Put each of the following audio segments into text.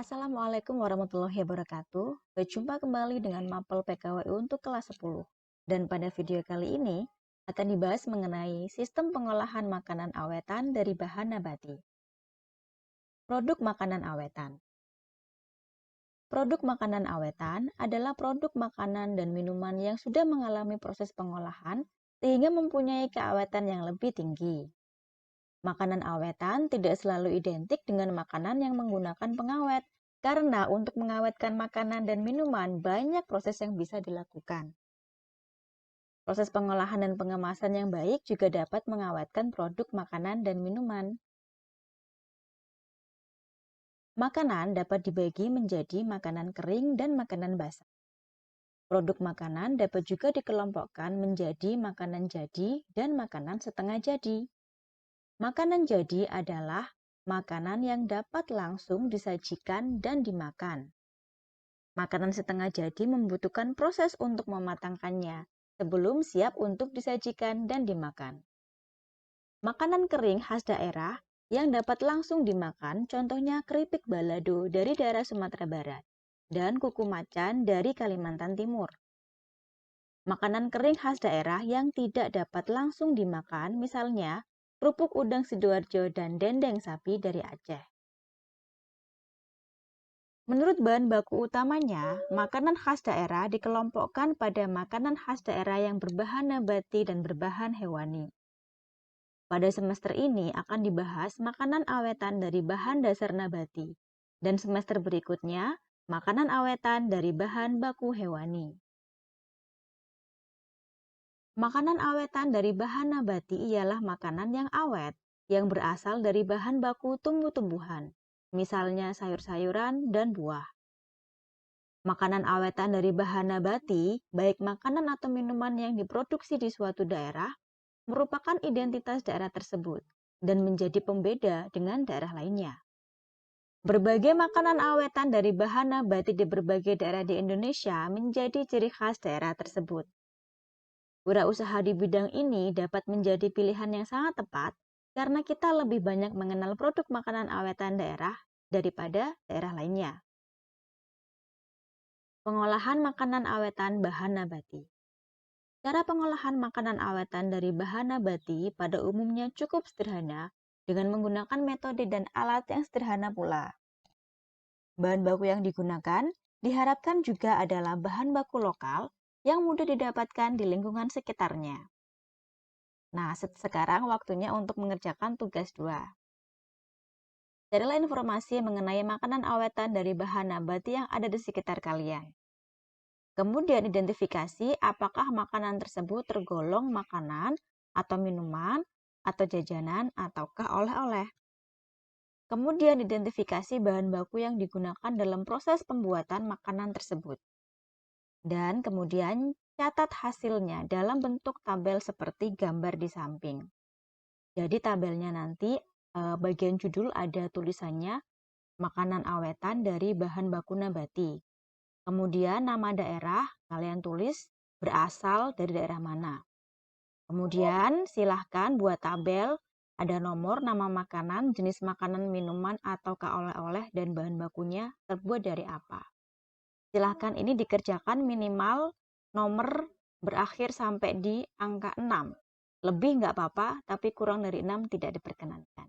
Assalamualaikum warahmatullahi wabarakatuh. Berjumpa kembali dengan Mapel PKWU untuk kelas 10. Dan pada video kali ini akan dibahas mengenai sistem pengolahan makanan awetan dari bahan nabati. Produk makanan awetan. Produk makanan awetan adalah produk makanan dan minuman yang sudah mengalami proses pengolahan sehingga mempunyai keawetan yang lebih tinggi. Makanan awetan tidak selalu identik dengan makanan yang menggunakan pengawet, karena untuk mengawetkan makanan dan minuman banyak proses yang bisa dilakukan. Proses pengolahan dan pengemasan yang baik juga dapat mengawetkan produk makanan dan minuman. Makanan dapat dibagi menjadi makanan kering dan makanan basah. Produk makanan dapat juga dikelompokkan menjadi makanan jadi dan makanan setengah jadi. Makanan jadi adalah makanan yang dapat langsung disajikan dan dimakan. Makanan setengah jadi membutuhkan proses untuk mematangkannya sebelum siap untuk disajikan dan dimakan. Makanan kering khas daerah yang dapat langsung dimakan contohnya keripik balado dari daerah Sumatera Barat dan kuku macan dari Kalimantan Timur. Makanan kering khas daerah yang tidak dapat langsung dimakan misalnya kerupuk udang Sidoarjo dan dendeng sapi dari Aceh. Menurut bahan baku utamanya, makanan khas daerah dikelompokkan pada makanan khas daerah yang berbahan nabati dan berbahan hewani. Pada semester ini akan dibahas makanan awetan dari bahan dasar nabati, dan semester berikutnya makanan awetan dari bahan baku hewani. Makanan awetan dari bahan nabati ialah makanan yang awet, yang berasal dari bahan baku tumbuh-tumbuhan, misalnya sayur-sayuran dan buah. Makanan awetan dari bahan nabati, baik makanan atau minuman yang diproduksi di suatu daerah, merupakan identitas daerah tersebut dan menjadi pembeda dengan daerah lainnya. Berbagai makanan awetan dari bahan nabati di berbagai daerah di Indonesia menjadi ciri khas daerah tersebut. Wirausaha di bidang ini dapat menjadi pilihan yang sangat tepat karena kita lebih banyak mengenal produk makanan awetan daerah daripada daerah lainnya. Pengolahan makanan awetan bahan nabati. Cara pengolahan makanan awetan dari bahan nabati pada umumnya cukup sederhana dengan menggunakan metode dan alat yang sederhana pula. Bahan baku yang digunakan diharapkan juga adalah bahan baku lokal yang mudah didapatkan di lingkungan sekitarnya. Nah, sekarang waktunya untuk mengerjakan tugas 2. Carilah informasi mengenai makanan awetan dari bahan nabati yang ada di sekitar kalian. Kemudian identifikasi apakah makanan tersebut tergolong makanan atau minuman atau jajanan ataukah oleh-oleh. Kemudian identifikasi bahan baku yang digunakan dalam proses pembuatan makanan tersebut. Dan kemudian catat hasilnya dalam bentuk tabel seperti gambar di samping. Jadi tabelnya nanti bagian judul ada tulisannya makanan awetan dari bahan baku nabati. Kemudian nama daerah kalian tulis berasal dari daerah mana. Kemudian silahkan buat tabel, ada nomor, nama makanan, jenis makanan, minuman, atau oleh-oleh dan bahan bakunya terbuat dari apa. Silahkan ini dikerjakan minimal nomor berakhir sampai di angka 6. Lebih nggak apa-apa, tapi kurang dari 6 tidak diperkenankan.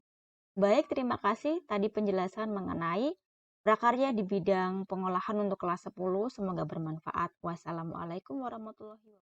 Baik, terima kasih. Tadi penjelasan mengenai prakarya di bidang pengolahan untuk kelas 10. Semoga bermanfaat. Wassalamualaikum warahmatullahi wabarakatuh.